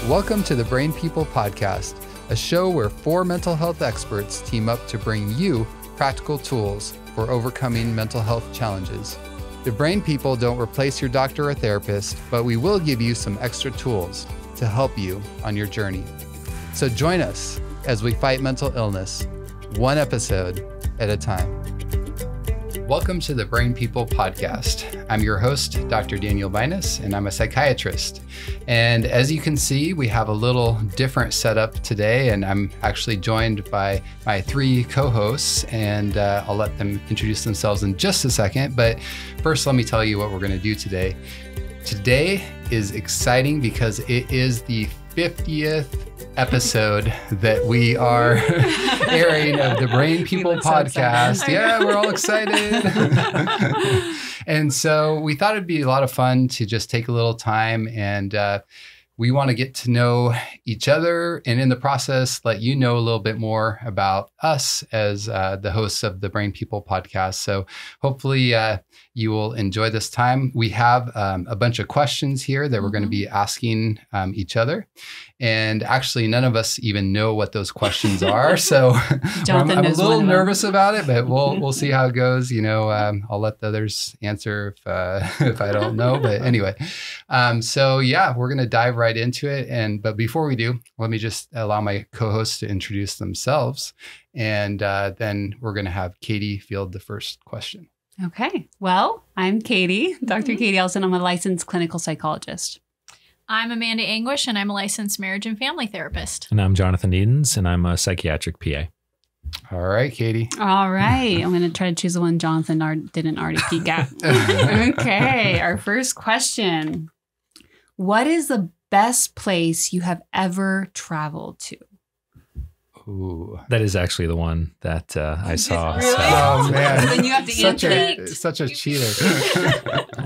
Welcome to the Brain People Podcast, a show where four mental health experts team up to bring you practical tools for overcoming mental health challenges. The Brain People don't replace your doctor or therapist, but we will give you some extra tools to help you on your journey. So join us as we fight mental illness, one episode at a time. Welcome to the Brain People Podcast. I'm your host, Dr. Daniel Vinus, and I'm a psychiatrist. And as you can see, we have a little different setup today, and I'm actually joined by my three co-hosts, and I'll let them introduce themselves in just a second. But first, let me tell you what we're going to do today. Today is exciting because it is the 50th episode that we are airing of the Brain People Podcast. So yeah, we're all excited. And so we thought it'd be a lot of fun to just take a little time, and we want to get to know each other, and in the process, let you know a little bit more about us as the hosts of the Brain People Podcast. So hopefully you will enjoy this time. We have a bunch of questions here that we're going to be asking each other. And actually, none of us even know what those questions are. So I'm a little nervous about it, but we'll see how it goes. You know, I'll let the others answer if I don't know. But anyway, so yeah, we're going to dive right into it. But before we do, let me just allow my co-hosts to introduce themselves. And then we're going to have Katie field the first question. Okay. Well, I'm Katie, Dr. Katie Elson. I'm a licensed clinical psychologist. I'm Amanda Anguish, and I'm a licensed marriage and family therapist. And I'm Jonathan Edens, and I'm a psychiatric PA. All right, Katie. All right. I'm going to try to choose the one Jonathan didn't already peek at. Okay. Our first question. What is the best place you have ever traveled to? Ooh, that is actually the one that I saw. Really? So. Oh, man. Then you have to answer. Such a cheater.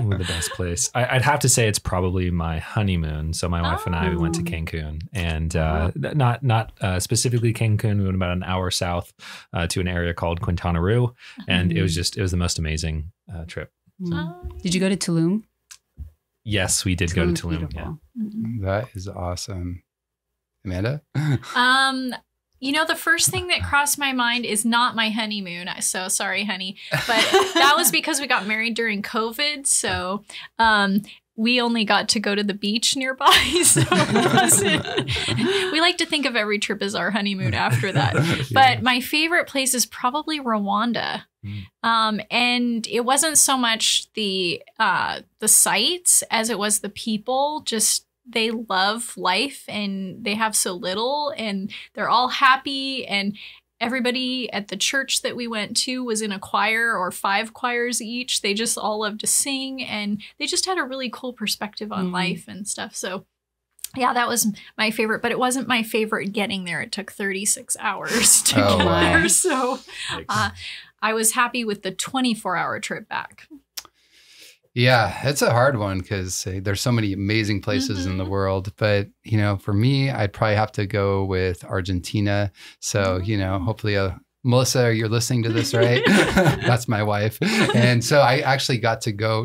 Ooh, the best place. I'd have to say it's probably my honeymoon. So my wife and I, we went to Cancun, and not specifically Cancun. We went about an hour south to an area called Quintana Roo, and it was the most amazing trip. Did you go to Tulum? Yes, we did go to Tulum. Yeah. That is awesome. Amanda? You know, the first thing that crossed my mind is not my honeymoon. So sorry, honey. But that was because we got married during COVID. So we only got to go to the beach nearby. So we like to think of every trip as our honeymoon after that. Yeah. But my favorite place is probably Rwanda. And it wasn't so much the sights as it was the people. Just they love life, and they have so little, and they're all happy, and everybody at the church that we went to was in a choir or 5 choirs each. They just all loved to sing, and they just had a really cool perspective on life and stuff. So yeah, that was my favorite, but it wasn't my favorite getting there. It took 36 hours to get there. So I was happy with the 24-hour trip back. Yeah, it's a hard one because there's so many amazing places in the world. But, you know, for me, I'd probably have to go with Argentina. So, you know, hopefully, Melissa, you're listening to this, right? That's my wife. And so I actually got to go.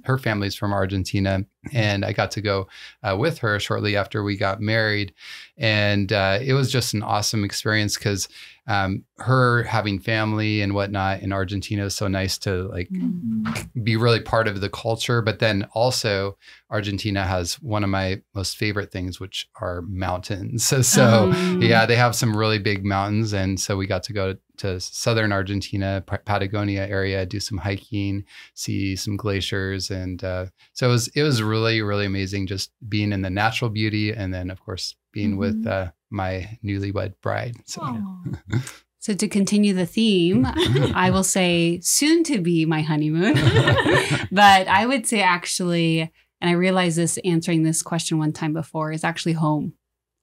Her family's from Argentina. And I got to go with her shortly after we got married. And it was just an awesome experience because her having family and whatnot in Argentina is so nice to be really part of the culture. But then also Argentina has one of my most favorite things, which are mountains. So yeah, they have some really big mountains. And so we got to go to southern Argentina, Patagonia area, do some hiking, see some glaciers. And so it was really, really amazing just being in the natural beauty. And then, of course, being with my newlywed bride. So to continue the theme, I will say soon to be my honeymoon. But I would say actually, and I realized this answering this question one time before, is actually home.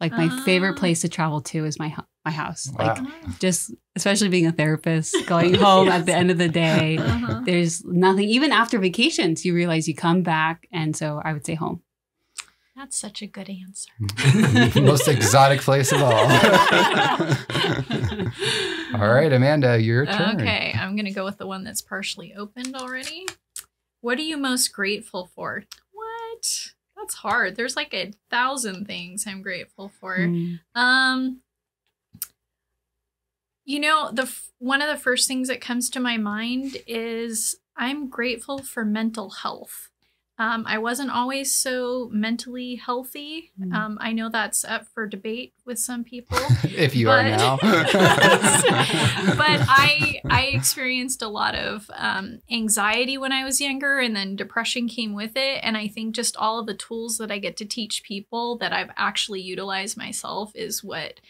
Like my favorite place to travel to is my house. Wow. Like just, especially being a therapist, going home at the end of the day, there's nothing, even after vacations, you realize you come back. And so I would say home. That's such a good answer. Most exotic place of all. All right, Amanda, your turn. Okay, I'm going to go with the one that's partially opened already. What are you most grateful for? What? That's hard. There's like 1,000 things I'm grateful for. You know, one of the first things that comes to my mind is I'm grateful for mental health. I wasn't always so mentally healthy. I know that's up for debate with some people. If you are now. But I experienced a lot of anxiety when I was younger, and then depression came with it. And I think just all of the tools that I get to teach people that I've actually utilized myself is what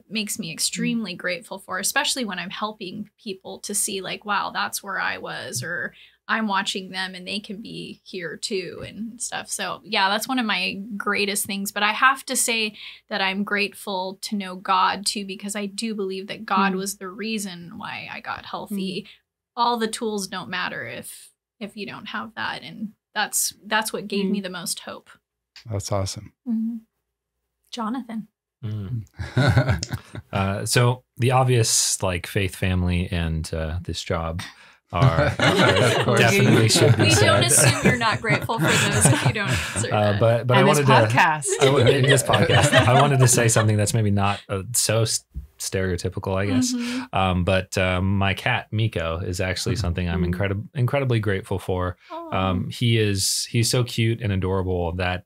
makes me extremely grateful for, especially when I'm helping people to see like, wow, that's where I was, or I'm watching them and they can be here too and stuff. So yeah, that's one of my greatest things. But I have to say that I'm grateful to know God too, because I do believe that God was the reason why I got healthy. All the tools don't matter if you don't have that. And that's what gave me the most hope. That's awesome. Jonathan. So the obvious like faith, family, and this job are definitely should be We said. don't assume you're not grateful for those if you don't answer that. But I And wanted in this podcast. I wanted to say something that's maybe not so stereotypical, I guess. But my cat Miko is actually something I'm incredibly grateful for. He's so cute and adorable that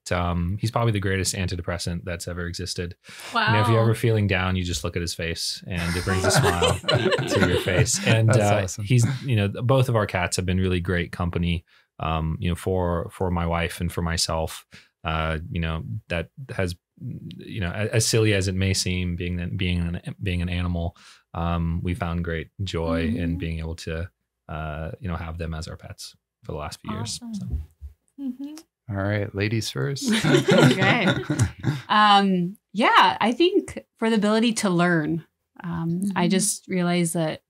he's probably the greatest antidepressant that's ever existed. Wow. You know, if you're ever feeling down, you just look at his face and it brings a smile to your face. And That's awesome. he's, you know, both of our cats have been really great company, you know, for my wife and for myself. You know, that has, you know, as silly as it may seem, being an animal, we found great joy in being able to, you know, have them as our pets for the last few years. So. All right, ladies first. Great. Yeah, I think for the ability to learn, I just realized that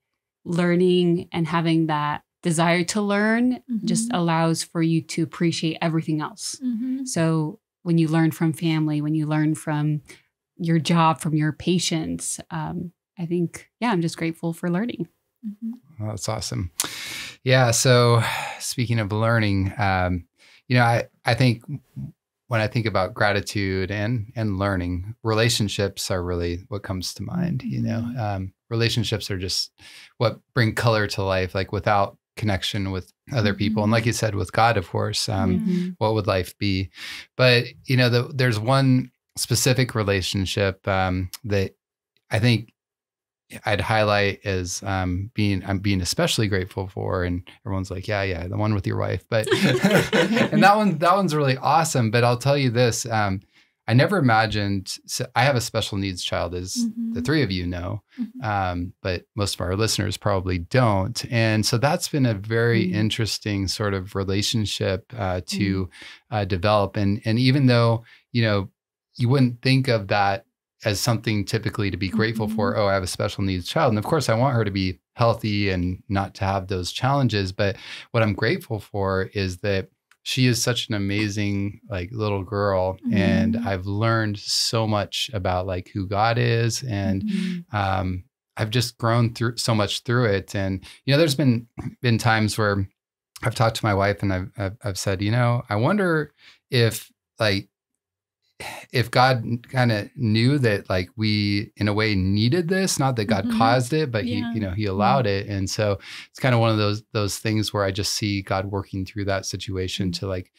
learning and having that desire to learn just allows for you to appreciate everything else. So when you learn from family, when you learn from your job, from your patients, I think, yeah, I'm just grateful for learning. Well, that's awesome. Yeah. So speaking of learning, you know, I think when I think about gratitude and learning, relationships are really what comes to mind. You know, relationships are just what bring color to life. Like without connection with other people, and like you said, with God, of course, what would life be? But you know, there's one specific relationship that I think I'd highlight as I'm being especially grateful for, and everyone's like, yeah, the one with your wife, but and that one's really awesome. But I'll tell you this, I never imagined. So I have a special needs child, as the three of you know, but most of our listeners probably don't, and so that's been a very interesting sort of relationship to develop. And even though you know you wouldn't think of that as something typically to be grateful for. Oh, I have a special needs child. And of course I want her to be healthy and not to have those challenges. But what I'm grateful for is that she is such an amazing like little girl. And I've learned so much about like who God is. And I've just grown through so much through it. And, you know, there's been times where I've talked to my wife and I've said, you know, I wonder if God kind of knew that like we in a way needed this, not that God caused it, but he allowed it. And so it's kind of one of those things where I just see God working through that situation to like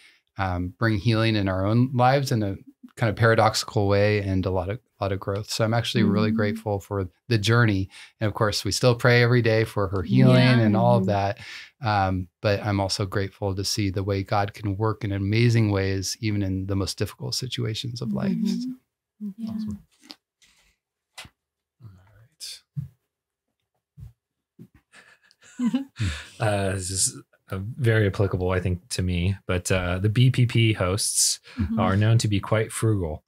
bring healing in our own lives in a kind of paradoxical way and a lot of growth. So I'm actually really grateful for the journey. And of course we still pray every day for her healing and all of that. But I'm also grateful to see the way God can work in amazing ways, even in the most difficult situations of life. So. Yeah. Awesome. All right. This is very applicable, I think, to me. But the BPP hosts are known to be quite frugal.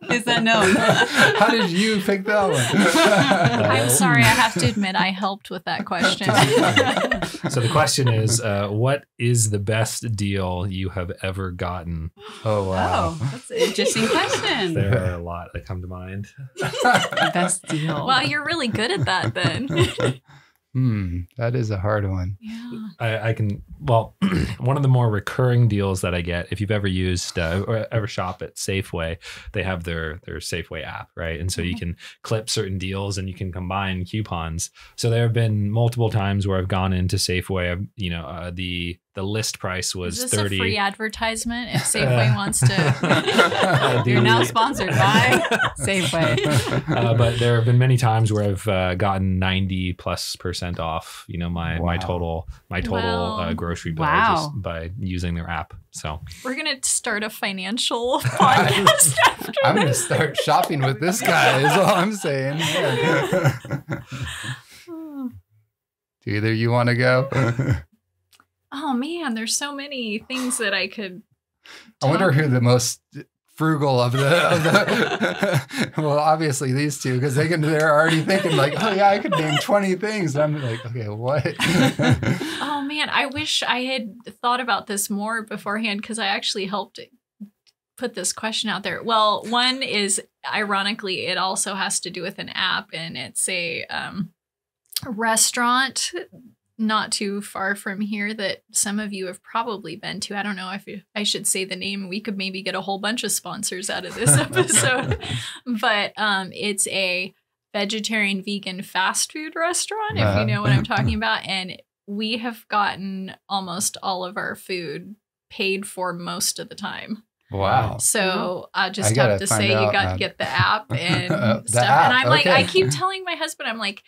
Is that known? How did you pick that one? I'm sorry, I have to admit I helped with that question. So the question is, what is the best deal you have ever gotten? Oh, wow. Oh, that's an interesting question. There are a lot that come to mind. Best deal. Wow, you're really good at that then. That is a hard one. Yeah. I can, well, one of the more recurring deals that I get, if you've ever used or ever shop at Safeway, they have their Safeway app, right? And so you can clip certain deals and you can combine coupons. So there have been multiple times where I've gone into Safeway, the list price was Is this 30. a free advertisement if Safeway wants to? You're now sponsored by Safeway. But there have been many times where I've gotten 90+% off, my total grocery bill just by using their app. So we're gonna start a financial podcast after I'm gonna start shopping with this guy. Is all I'm saying. Yeah. Do either you want to go? Oh man, there's so many things that I could. I wonder who the most frugal of the well, obviously these two, because they're already thinking like, oh yeah, I could name 20 things. And I'm like, okay, what? Oh man, I wish I had thought about this more beforehand, because I actually helped put this question out there. Well, one is, ironically, it also has to do with an app, and it's a restaurant not too far from here that some of you have probably been to. I don't know if I should say the name. We could maybe get a whole bunch of sponsors out of this episode. But it's a vegetarian vegan fast food restaurant, if you know what I'm talking about. And we have gotten almost all of our food paid for most of the time. Wow. So I just have to say, you got to get the app and stuff. And I'm like, I keep telling my husband, I'm like,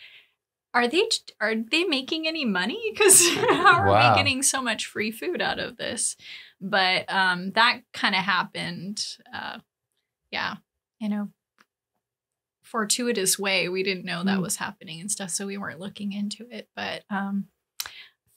are they making any money? Because how are we getting so much free food out of this? But that kind of happened, in a fortuitous way. We didn't know that was happening and stuff, so we weren't looking into it. But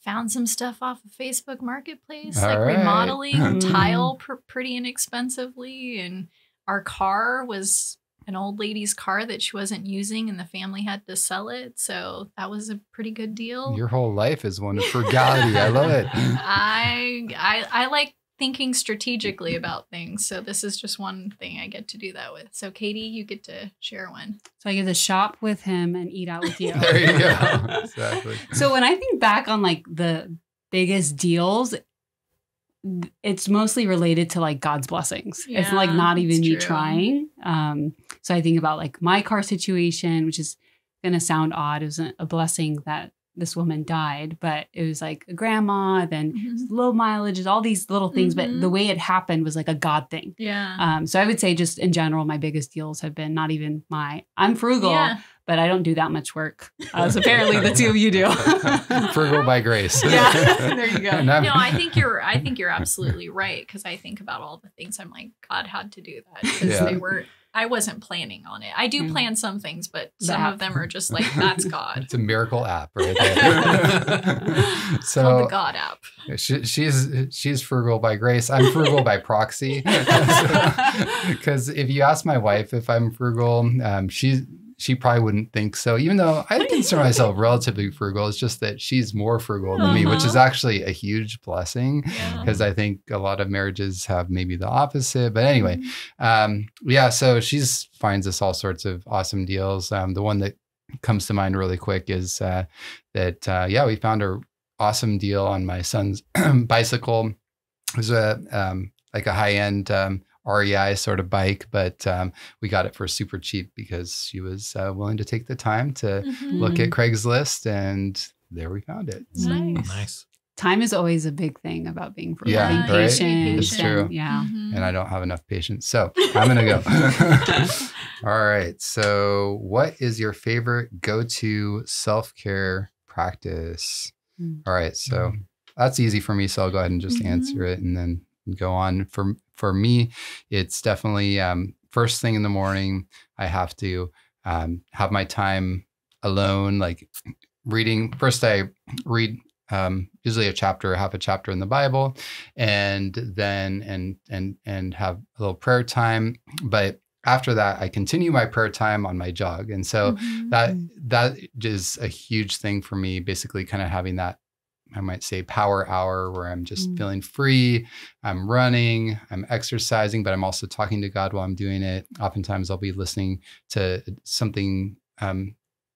found some stuff off of Facebook Marketplace, remodeling tile pretty inexpensively, and our car was an old lady's car that she wasn't using, and the family had to sell it. So that was a pretty good deal. Your whole life is one of frugality. I love it. I like thinking strategically about things. So this is just one thing I get to do that with. So Katie, you get to share one. So I get to shop with him and eat out with you. There you go. Exactly. So when I think back on like the biggest deals, it's mostly related to like God's blessings. Yeah, it's like not even me true. trying. So I think about like my car situation, which is going to sound odd. It was a blessing that this woman died, but it was like a grandma, then low mileage, all these little things. But the way it happened was like a God thing. Yeah. So I would say just in general, my biggest deals have been not even I'm frugal, but I don't do that much work. As apparently the two of you do. Frugal by grace. Yeah, there you go. No, I think you're absolutely right, because I think about all the things I'm like, God had to do that, because I wasn't planning on it. I do plan some things, but some of them are just like, that's God. It's a miracle app right there. So called the God app. She's frugal by grace. I'm frugal by proxy. Because if you ask my wife if I'm frugal, she probably wouldn't think so, even though I consider myself relatively frugal. It's just that she's more frugal than me, which is actually a huge blessing, because I think a lot of marriages have maybe the opposite. But anyway, so she finds us all sorts of awesome deals. The one that comes to mind really quick is that we found an awesome deal on my son's bicycle. It was like a high-end REI sort of bike, but we got it for super cheap because she was willing to take the time to look at Craigslist, and there we found it. So. Nice. Time is always a big thing about being frugal. Yeah, being right? patient. It's true. Yeah. And I don't have enough patience. So I'm going to go. All right. So what is your favorite go-to self-care practice? All right. So that's easy for me. So I'll go ahead and just answer it and then go on. For me, it's definitely first thing in the morning. I have to have my time alone, like reading. First, I read usually half a chapter in the Bible, and then and have a little prayer time. But after that, I continue my prayer time on my jog, and so that is a huge thing for me. Basically, kind of having that, I might say, power hour where I'm just feeling free. I'm running, I'm exercising, but I'm also talking to God while I'm doing it. Oftentimes I'll be listening to something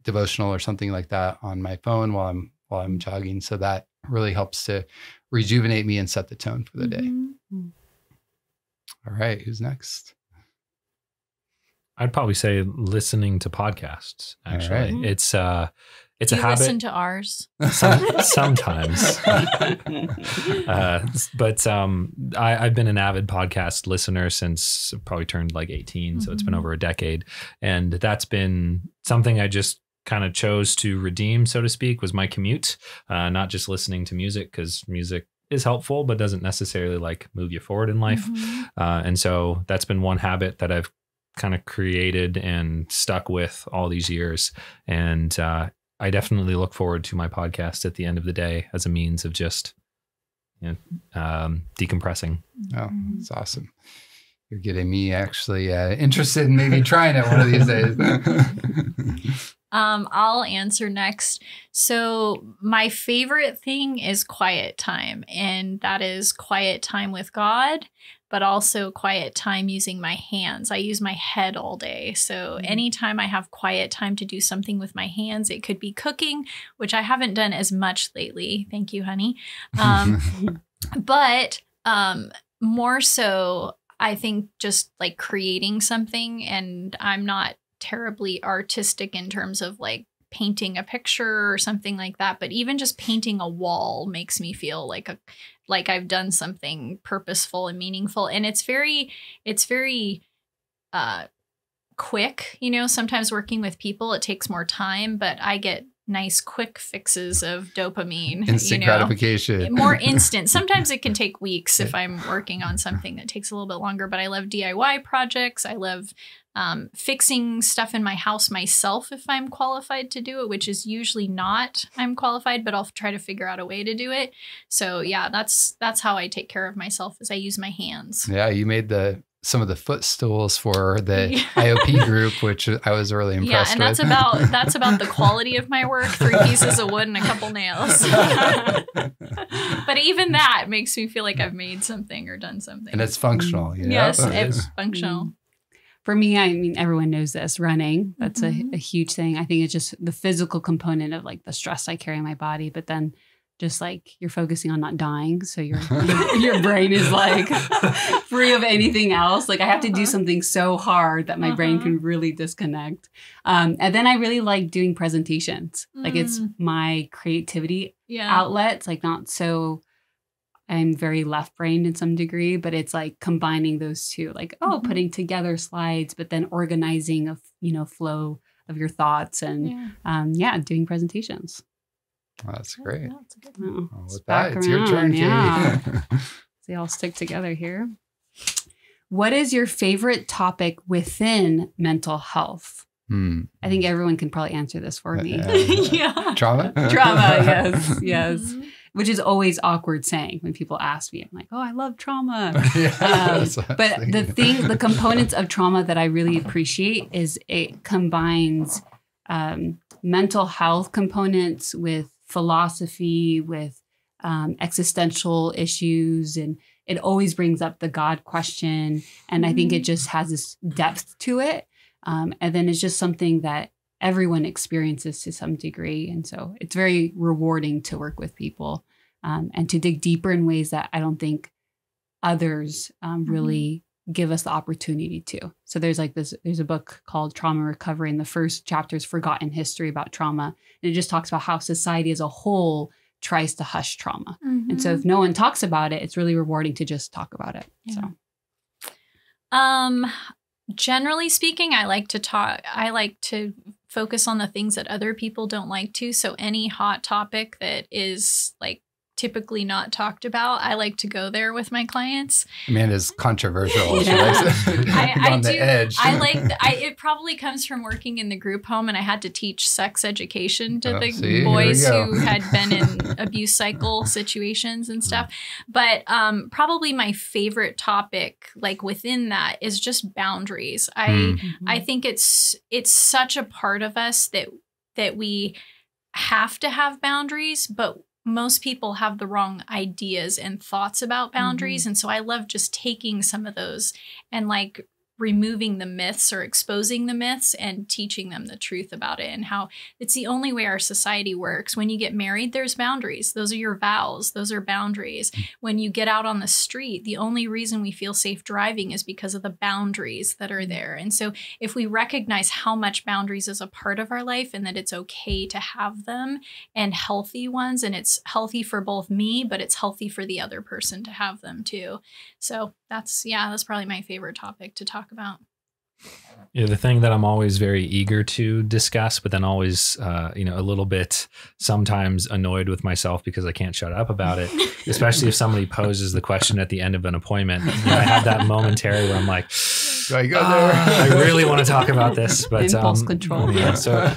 devotional or something like that on my phone while I'm jogging. So that really helps to rejuvenate me and set the tone for the day. All right, who's next? I'd probably say listening to podcasts. Actually, Right. it's a Do you habit. listen to ours? Sometimes, but I've been an avid podcast listener since probably turned like 18, so it's been over a decade, and that's been something I just kind of chose to redeem, so to speak, was my commute, not just listening to music, because music is helpful but doesn't necessarily like move you forward in life. And so that's been one habit that I've kind of created and stuck with all these years. And I definitely look forward to my podcast at the end of the day as a means of just decompressing. Oh, that's awesome. You're getting me actually interested in maybe trying it one of these days. I'll answer next. So my favorite thing is quiet time, and that is quiet time with God, but also quiet time using my hands. I use my head all day. So anytime I have quiet time to do something with my hands, it could be cooking, which I haven't done as much lately. Thank you, honey. But more so, I think just like creating something, and I'm not terribly artistic in terms of like painting a picture or something like that, but even just painting a wall makes me feel like I've done something purposeful and meaningful. And it's very quick. You know, sometimes working with people, it takes more time, but I get nice quick fixes of dopamine. Instant gratification. More instant. Sometimes it can take weeks if I'm working on something that takes a little bit longer, but I love DIY projects. I love fixing stuff in my house myself if I'm qualified to do it, which is usually not I'm qualified, but I'll try to figure out a way to do it. So yeah, that's how I take care of myself, is I use my hands. Yeah, you made some of the footstools for the IOP group, which I was really impressed with. And that's about the quality of my work. 3 pieces of wood and a couple nails. But even that makes me feel like I've made something or done something. And it's functional, you know? Yes, it's functional. For me, I mean, everyone knows this, running. That's a huge thing. I think it's just the physical component of like the stress I carry in my body, but then just like you're focusing on not dying. So your brain is like free of anything else. Like I have to do something so hard that my brain can really disconnect. And then I really like doing presentations. Like it's my creativity outlet. It's like not so, I'm very left-brained in some degree, but it's like combining those two, like, putting together slides, but then organizing a flow of your thoughts and doing presentations. Oh, that's great. Yeah, that's a good one. Well, with that, it's your turn, Katie. Yeah. So they all stick together here. What is your favorite topic within mental health? I think everyone can probably answer this for me. Trauma? Trauma, yes. Which is always awkward saying when people ask me. I'm like, I love trauma. But the components of trauma that I really appreciate is it combines mental health components with philosophy, with existential issues, and it always brings up the God question. And I think it just has this depth to it. And then it's just something that everyone experiences to some degree. And so it's very rewarding to work with people and to dig deeper in ways that I don't think others really give us the opportunity to. So there's a book called Trauma Recovery, and the first chapter is Forgotten History about trauma. And it just talks about how society as a whole tries to hush trauma. And so if no one talks about it, it's really rewarding to just talk about it. Yeah. So. Generally speaking, I like to focus on the things that other people don't like to. So any hot topic that is like typically not talked about, I like to go there with my clients. Amanda's controversial. She likes it. On the edge. It probably comes from working in the group home, and I had to teach sex education to the boys who had been in abuse cycle situations and stuff. But probably my favorite topic, like within that, is just boundaries. I think it's such a part of us that we have to have boundaries, but most people have the wrong ideas and thoughts about boundaries. And so I love just taking some of those and like removing the myths or exposing the myths and teaching them the truth about it and how it's the only way our society works. When you get married, there's boundaries. Those are your vows. Those are boundaries. When you get out on the street, the only reason we feel safe driving is because of the boundaries that are there. And so if we recognize how much boundaries is a part of our life and that it's okay to have them and healthy ones, and it's healthy for both me, but it's healthy for the other person to have them too. So that's probably my favorite topic to talk about. Yeah, the thing that I'm always very eager to discuss, but then always, a little bit sometimes annoyed with myself because I can't shut up about it, especially if somebody poses the question at the end of an appointment. I have that momentary where I'm like, do I go there? I really want to talk about this, but impulse control. Yeah, so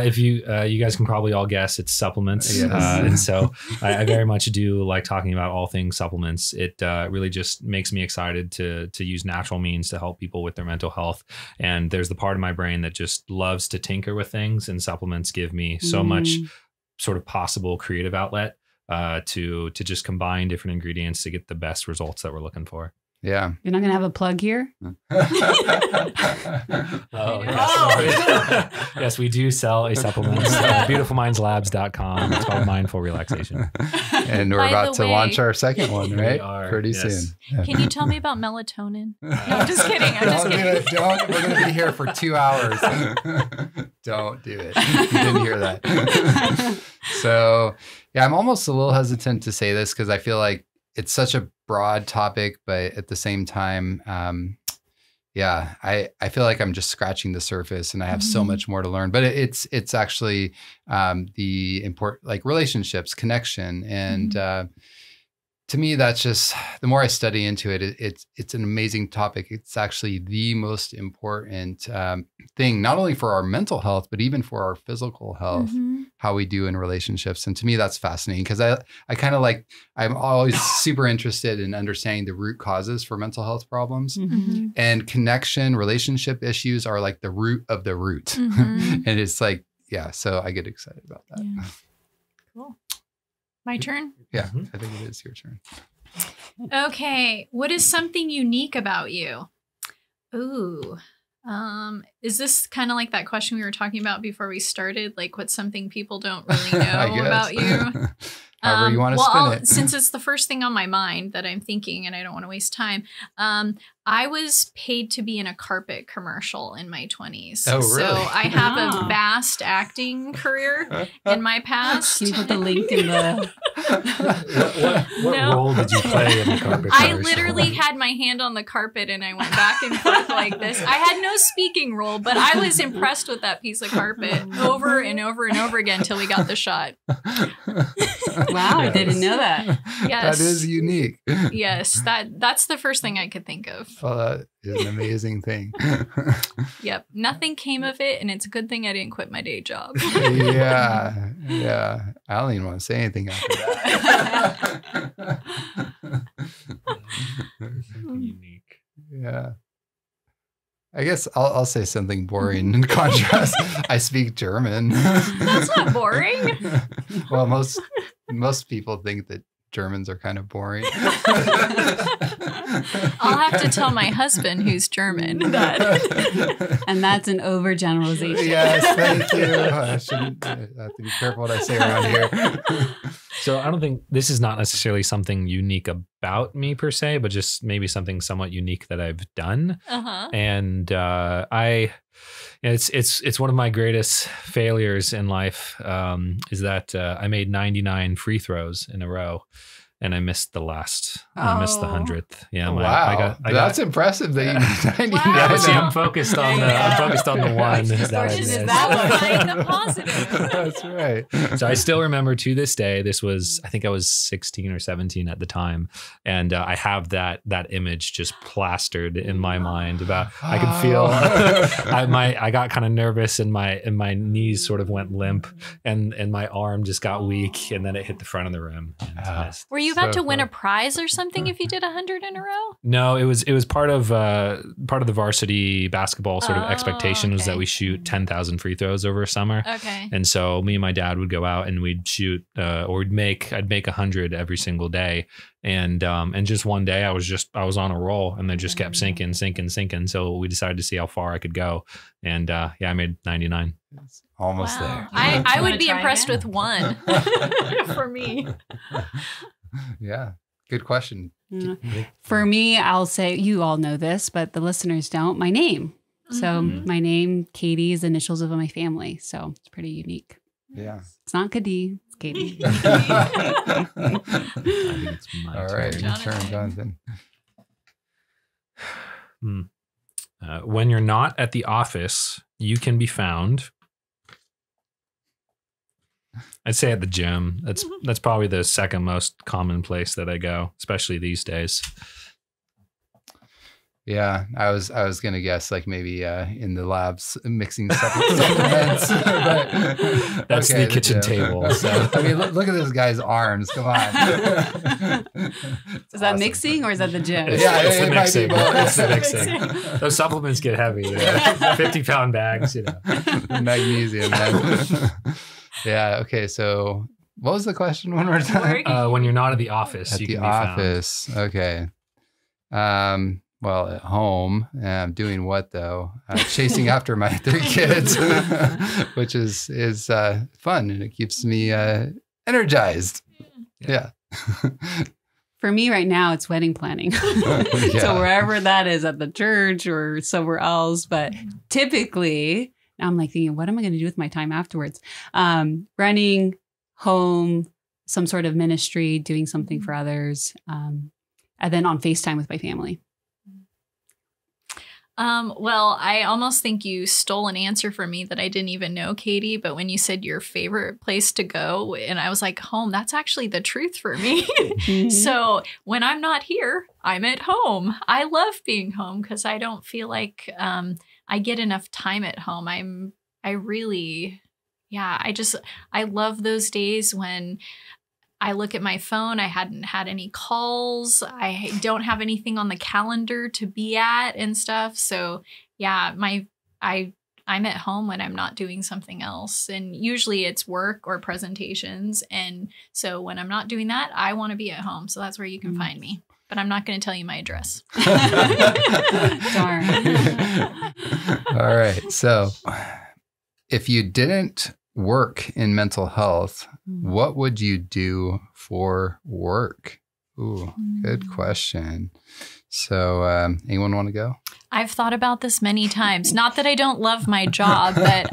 if you guys can probably all guess, it's supplements, Yes. And so I very much do like talking about all things supplements. It really just makes me excited to use natural means to help people with their mental health. And there's the part of my brain that just loves to tinker with things, and supplements give me so much sort of possible creative outlet to just combine different ingredients to get the best results that we're looking for. Yeah. You're not going to have a plug here? Yes, we do sell a supplement. Beautifulmindslabs.com. It's called Mindful Relaxation. And we're about to launch our second one, right? We are, Pretty yes. soon. Yeah. Can you tell me about melatonin? No, I'm just kidding. We're going to be here for 2 hours. Don't do it. You didn't hear that. So, yeah, I'm almost a little hesitant to say this because I feel like it's such a broad topic, but at the same time, I feel like I'm just scratching the surface and I have so much more to learn, but it's actually the important, like relationships, connection. And to me, that's just, the more I study into it, it's an amazing topic. It's actually the most important thing, not only for our mental health, but even for our physical health, how we do in relationships. And to me, that's fascinating because I kind of like, I'm always super interested in understanding the root causes for mental health problems. And connection, relationship issues are like the root of the root. And it's like, yeah, so I get excited about that. Yeah. Cool. My turn? Yeah, I think it is your turn. Okay. What is something unique about you? Ooh. Is this kind of like that question we were talking about before we started? Like what's something people don't really know about you? However you want to spin it. Since it's the first thing on my mind that I'm thinking and I don't want to waste time. I was paid to be in a carpet commercial in my 20s. Oh, really? So I have a vast acting career in my past. Can you put the link in the... What role did you play in the carpet? I literally had my hand on the carpet and I went back and forth like this. I had no speaking role, but I was impressed with that piece of carpet over and over and over again until we got the shot. Wow, I didn't know that. Yes. That is unique. Yes, that's the first thing I could think of. Well, that is an amazing thing. Yep. Nothing came of it, and it's a good thing I didn't quit my day job. Yeah. I don't even want to say anything after that. Unique. Yeah. I guess I'll say something boring in contrast. I speak German. That's not boring. Well, most people think that Germans are kind of boring. I'll have to tell my husband, who's German, that. And that's an overgeneralization. Yes, thank you. I have to be careful what I say around here. So I don't think this is not necessarily something unique about me per se, but just maybe something somewhat unique that I've done. And it's one of my greatest failures in life is that I made 99 free throws in a row. And I missed the last. I missed the 100th. Yeah, wow, that's impressive that you made 99. Wow. See, I'm focused on the one that I missed. Find the positive. That's right. So I still remember to this day. This was, I think I was 16 or 17 at the time, and I have that image just plastered in my mind. About I could feel I got kind of nervous, and my knees sort of went limp, and my arm just got weak, and then it hit the front of the rim. And missed. Were you about So to win fun. a prize or something if you did 100 in a row? No, it was part of the varsity basketball sort of Oh, expectation was that okay. we shoot 10,000 free throws over a summer. Okay. And so me and my dad would go out and we'd shoot, or I'd make 100 every single day. And just one day I was on a roll and they just kept sinking. So we decided to see how far I could go. And I made 99. It's almost Wow. there. I You would wanna be try impressed again? with one for me. Yeah. Good question. For me, I'll say, you all know this, but the listeners don't, my name. So Mhm. my name, Katie, is the initials of my family. So it's pretty unique. Yeah. It's not Kadi, it's Katie. I think it's my All turn. right. Your turn, Jonathan. Jonathan. When you're not at the office, you can be found. I'd say at the gym. That's probably the second most common place that I go, especially these days. Yeah, I was gonna guess like maybe in the labs mixing supplements. But- That's okay, the kitchen gym. table. So. I mean, look at this guy's arms. Come on. Is that mixing or is that the gym? It's, Yeah, it's it the might be mixing. both. It's the It's mixing. mixing. Those supplements get heavy. 50-pound bags. Magnesium, man. Yeah. Okay. So, what was the question one more time? When you're not at the office, At you the can be found. office. Okay. Well, at home, I'm doing what though? Chasing after my 3 kids, which is fun and it keeps me energized. Yeah. For me right now, it's wedding planning. Yeah. So wherever that is, at the church or somewhere else. But typically, now I'm like thinking, what am I going to do with my time afterwards? Running, home, some sort of ministry, doing something for others, and then on FaceTime with my family. Well, I almost think you stole an answer from me that I didn't even know, Katie. But when you said your favorite place to go, and I was like, home, that's actually the truth for me. Mm-hmm. So when I'm not here, I'm at home. I love being home because I don't feel like I get enough time at home. I love those days when I look at my phone. I hadn't had any calls. I don't have anything on the calendar to be at and stuff. So yeah, I'm at home when I'm not doing something else. And usually it's work or presentations. And so when I'm not doing that, I want to be at home. So that's where you can find me. But I'm not going to tell you my address. Darn. All right. So, if you didn't work in mental health, what would you do for work? Ooh, good question. So, anyone want to go? I've thought about this many times. Not that I don't love my job, but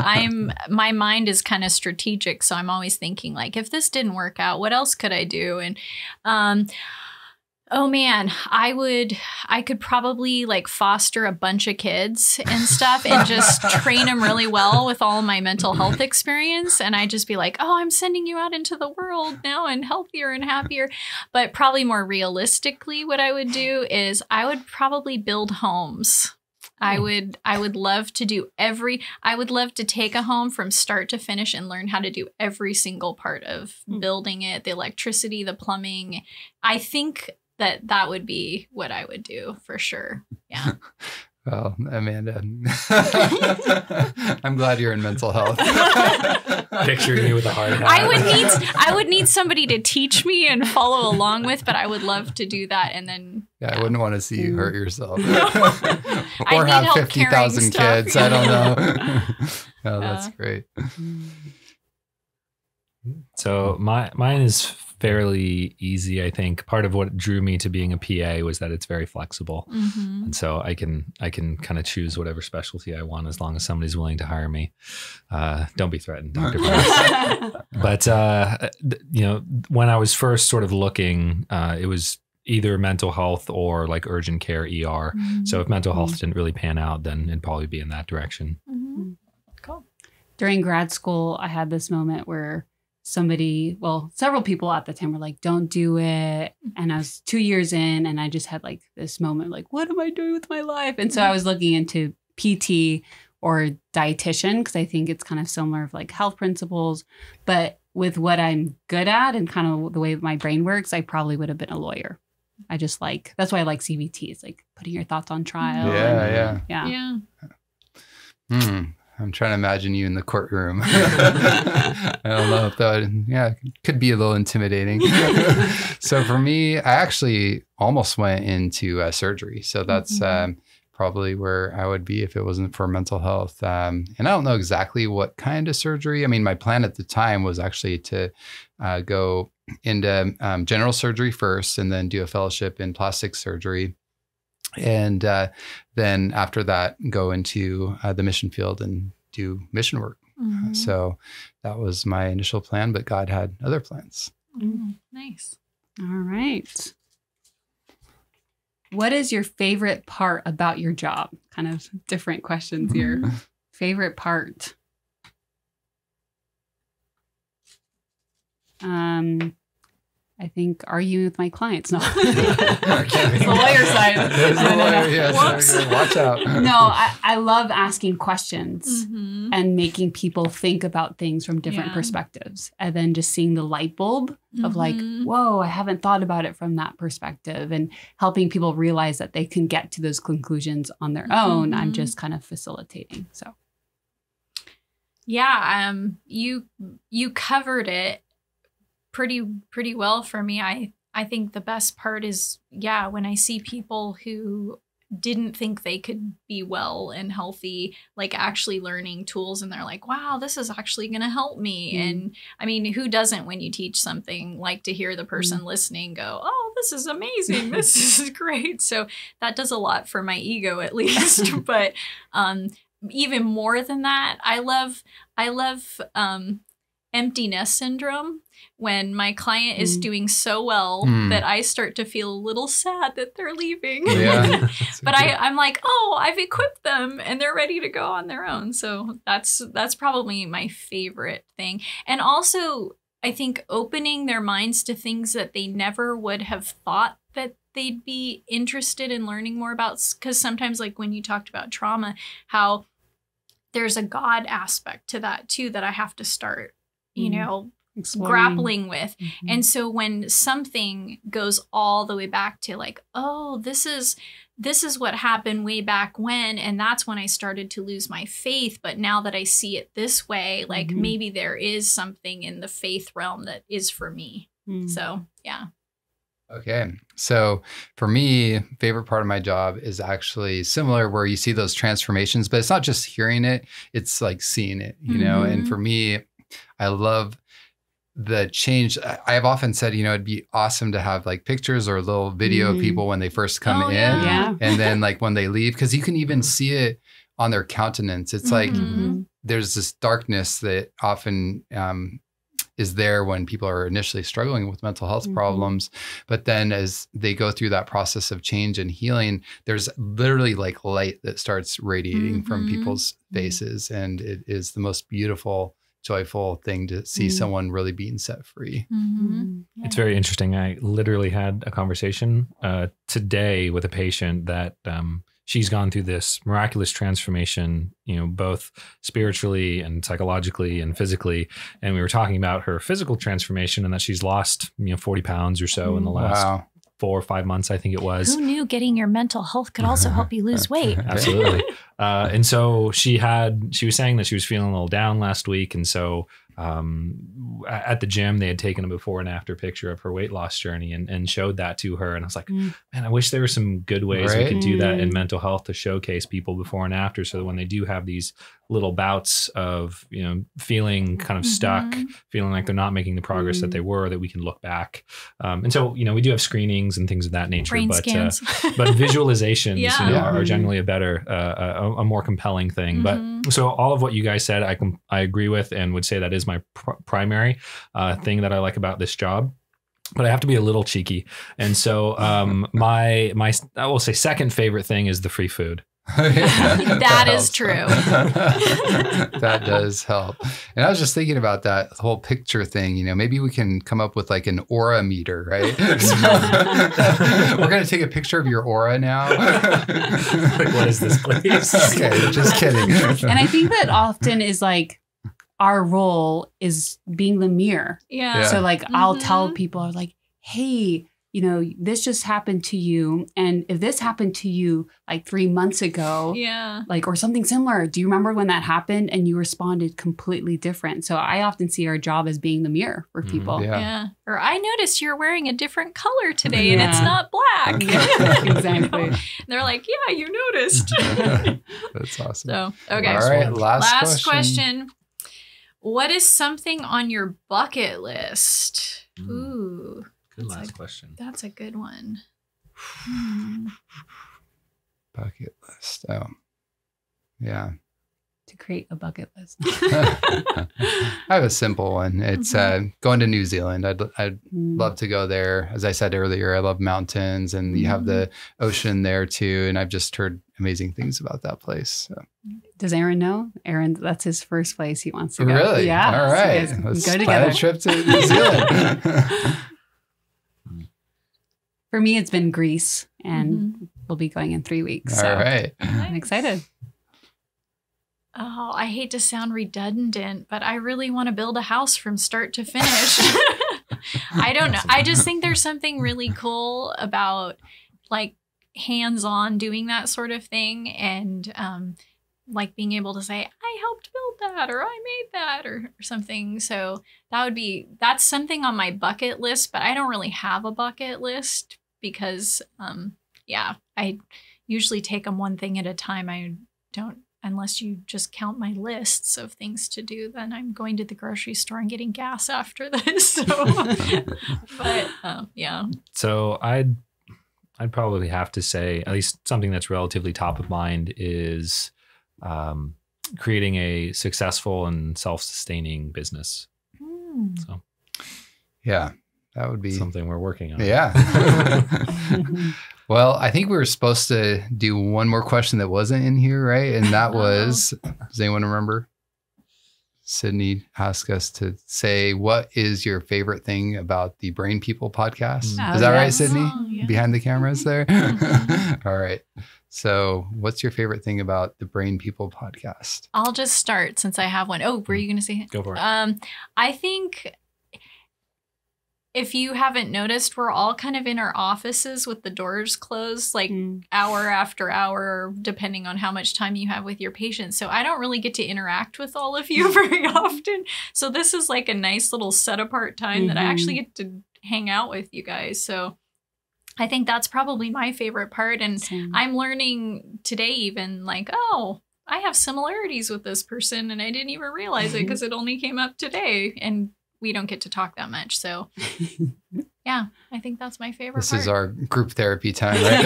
my mind is kind of strategic. So I'm always thinking like, if this didn't work out, what else could I do? And, oh man, I could probably like foster a bunch of kids and stuff and just train them really well with all my mental health experience. And I'd just be like, oh, I'm sending you out into the world now and healthier and happier. But probably more realistically, what I would do is I would probably build homes. I would love to I would love to take a home from start to finish and learn how to do every single part of building it, the electricity, the plumbing. I think that would be what I would do for sure. Yeah. Well, Amanda, I'm glad you're in mental health. Picturing you with a hard hat. I would need somebody to teach me and follow along with, but I would love to do that. And then Yeah, I wouldn't want to see you hurt yourself. I Or need have help 50,000 carrying kids. stuff. I don't know. Oh, that's great. So mine is fairly easy. I think part of what drew me to being a PA was that it's very flexible, and so I can kind of choose whatever specialty I want as long as somebody's willing to hire me. Don't be threatened, Dr. Price. But when I was first sort of looking, it was either mental health or like urgent care ER. So if mental health didn't really pan out, then it'd probably be in that direction. Cool. During grad school, I had this moment where several people at the time were like, don't do it. And I was 2 years in and I just had like this moment, like, what am I doing with my life? And so I was looking into PT or dietitian because I think it's kind of similar of like health principles. But with what I'm good at and kind of the way my brain works, I probably would have been a lawyer. I just that's why I like CBT. It's like putting your thoughts on trial. Yeah. I'm trying to imagine you in the courtroom. I don't know if that would, could be a little intimidating. So for me, I actually almost went into surgery. So that's probably where I would be if it wasn't for mental health. And I don't know exactly what kind of surgery. I mean, my plan at the time was actually to go into general surgery first and then do a fellowship in plastic surgery. And then after that, go into the mission field and do mission work. So that was my initial plan, but God had other plans. Nice. All right. What is your favorite part about your job? Kind of different questions here. Favorite part? I think arguing with my clients. No, it's the lawyer side. No. Watch out. No, I love asking questions and making people think about things from different perspectives, and then just seeing the light bulb of like, whoa, I haven't thought about it from that perspective, and helping people realize that they can get to those conclusions on their own. I'm just kind of facilitating. So, yeah, you covered it pretty well for me. I think the best part is, when I see people who didn't think they could be well and healthy, like actually learning tools, and they're like, wow, this is actually going to help me. And I mean, who doesn't, when you teach something, like to hear the person listening go, oh, this is amazing. This is great. So that does a lot for my ego, at least. But even more than that, I love empty nest syndrome, when my client is doing so well that I start to feel a little sad that they're leaving. But I'm like, oh, I've equipped them and they're ready to go on their own. So that's probably my favorite thing. And also, I think opening their minds to things that they never would have thought that they'd be interested in learning more about. Because sometimes, like when you talked about trauma, how there's a God aspect to that too, that I have to start, grappling with. And so when something goes all the way back to like, oh, this is what happened way back when, and that's when I started to lose my faith. But now that I see it this way, like maybe there is something in the faith realm that is for me. So, yeah. Okay. So for me, favorite part of my job is actually similar, where you see those transformations, but it's not just hearing it, it's like seeing it, and for me, I love the change. I have often said, it'd be awesome to have like pictures or a little video of people when they first come in and then like when they leave, because you can even see it on their countenance. It's like there's this darkness that often is there when people are initially struggling with mental health problems. But then as they go through that process of change and healing, there's literally like light that starts radiating from people's faces. And it is the most beautiful, joyful thing to see someone really being set free. It's very interesting. I literally had a conversation today with a patient that she's gone through this miraculous transformation, both spiritually and psychologically and physically. And we were talking about her physical transformation and that she's lost, 40 pounds or so in the last 4 or 5 months, I think it was. Who knew getting your mental health could also help you lose weight? Absolutely. And so she was saying that she was feeling a little down last week. And so at the gym, they had taken a before and after picture of her weight loss journey and showed that to her. And I was like, man, I wish there were some good ways we could do that in mental health to showcase people before and after, so that when they do have these little bouts of, feeling kind of stuck, feeling like they're not making the progress that they were, that we can look back. And so, we do have screenings and things of that nature, brain scans. But visualizations are generally a better, a more compelling thing. But so all of what you guys said, I agree with, and would say that is my primary thing that I like about this job. But I have to be a little cheeky. And so my I will say second favorite thing is the free food. That is true. That does help. And I was just thinking about that whole picture thing. Maybe we can come up with like an aura meter, right? So, we're going to take a picture of your aura now. Like, what is this place? Okay, just kidding. And I think that often is like, our role is being the mirror. Yeah. So like I'll tell people like, hey, you know, this just happened to you. And if this happened to you like 3 months ago, like, or something similar, do you remember when that happened and you responded completely different? So I often see our job as being the mirror for people. Yeah. Or I noticed you're wearing a different color today and it's not black. Exactly. And they're like, yeah, you noticed. That's awesome. So, okay. All right. Last question. What is something on your bucket list? Ooh. Good last question. That's a good one. Bucket list. Oh, yeah. To create a bucket list. I have a simple one. It's going to New Zealand. I'd love to go there. As I said earlier, I love mountains, and you have the ocean there too. And I've just heard amazing things about that place. So. Does Aaron know? Aaron, that's his first place he wants to go. Really? Yeah. All right. So Let's go plan together. a trip to New Zealand. For me, it's been Greece, and we'll be going in 3 weeks. So All right. I'm excited. Oh, I hate to sound redundant, but I really want to build a house from start to finish. I don't know. I just think there's something really cool about like hands-on doing that sort of thing, and like being able to say, I helped build that, or I made that, or something. So that's something on my bucket list, but I don't really have a bucket list because, I usually take them one thing at a time. I don't, unless you just count my lists of things to do, then I'm going to the grocery store and getting gas after this. So, but yeah. So I'd probably have to say, at least something that's relatively top of mind is creating a successful and self-sustaining business. So, yeah, that would be something we're working on. Yeah. Well, I think we were supposed to do one more question that wasn't in here, right? And that was, does anyone remember? Sydney asked us to say, what is your favorite thing about the Brain People podcast? Is that right, Sydney? Yeah. Behind the cameras there? All right. So what's your favorite thing about the Brain People podcast? I'll just start since I have one. Oh, were you going to say it? Go for it. I think if you haven't noticed, we're all kind of in our offices with the doors closed, like hour after hour, depending on how much time you have with your patients. So I don't really get to interact with all of you very often. So this is like a nice little set apart time that I actually get to hang out with you guys. So I think that's probably my favorite part. And I'm learning today even like, oh, I have similarities with this person and I didn't even realize it because it only came up today. And we don't get to talk that much. So yeah, I think that's my favorite This part. is our group therapy time, right?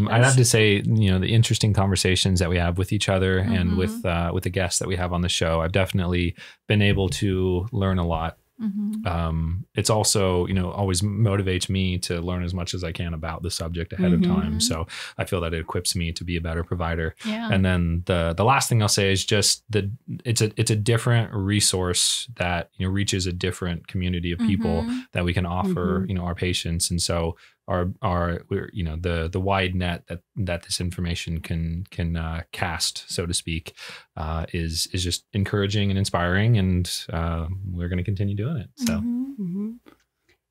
I'd have to say, the interesting conversations that we have with each other and with the guests that we have on the show, I've definitely been able to learn a lot. It's also, always motivates me to learn as much as I can about the subject ahead of time. So I feel that it equips me to be a better provider. Yeah. And then the last thing I'll say is just it's a different resource that, reaches a different community of people that we can offer, our patients. And so the wide net that this information can cast, so to speak, is just encouraging and inspiring, and we're going to continue doing it. So,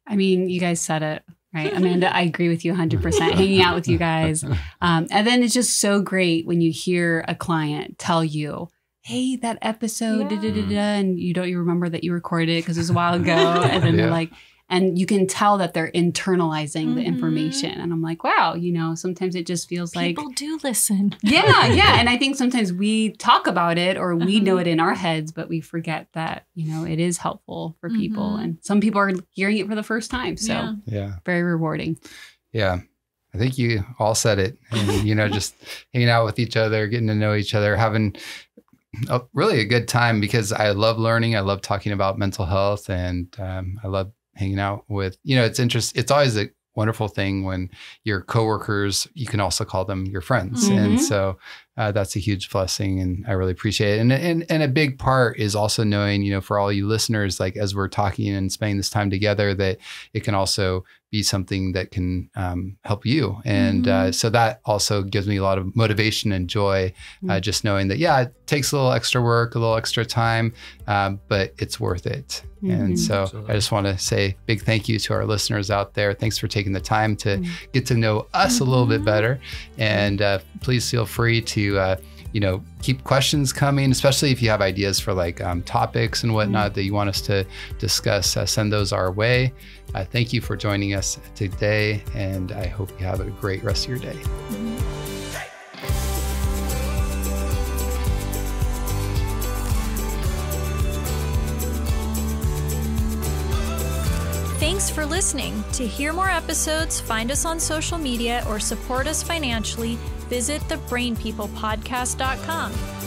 I mean, you guys said it right, Amanda. I agree with you 100%. Hanging out with you guys, and then it's just so great when you hear a client tell you, hey, that episode, and you don't even remember that you recorded it because it was a while ago, and then they're like. And you can tell that they're internalizing the information. And I'm like, wow, sometimes it just feels like people do listen. Yeah. And I think sometimes we talk about it or we know it in our heads, but we forget that, it is helpful for people. And some people are hearing it for the first time. So very rewarding. Yeah. I think you all said it. And, just hanging out with each other, getting to know each other, having really a good time because I love learning. I love talking about mental health and I love hanging out with, it's always a wonderful thing when your coworkers, you can also call them your friends. And so that's a huge blessing, and I really appreciate it. And a big part is also knowing, for all you listeners, like as we're talking and spending this time together, that it can also be something that can help you. And so that also gives me a lot of motivation and joy, just knowing that, it takes a little extra work, a little extra time, but it's worth it. And so Absolutely. I just want to say big thank you to our listeners out there. Thanks for taking the time to get to know us a little bit better. And please feel free to keep questions coming, especially if you have ideas for like topics and whatnot that you want us to discuss. Send those our way. Thank you for joining us today, and I hope you have a great rest of your day. Thanks for listening. To hear more episodes, find us on social media, or support us financially, visit thebrainpeoplepodcast.com.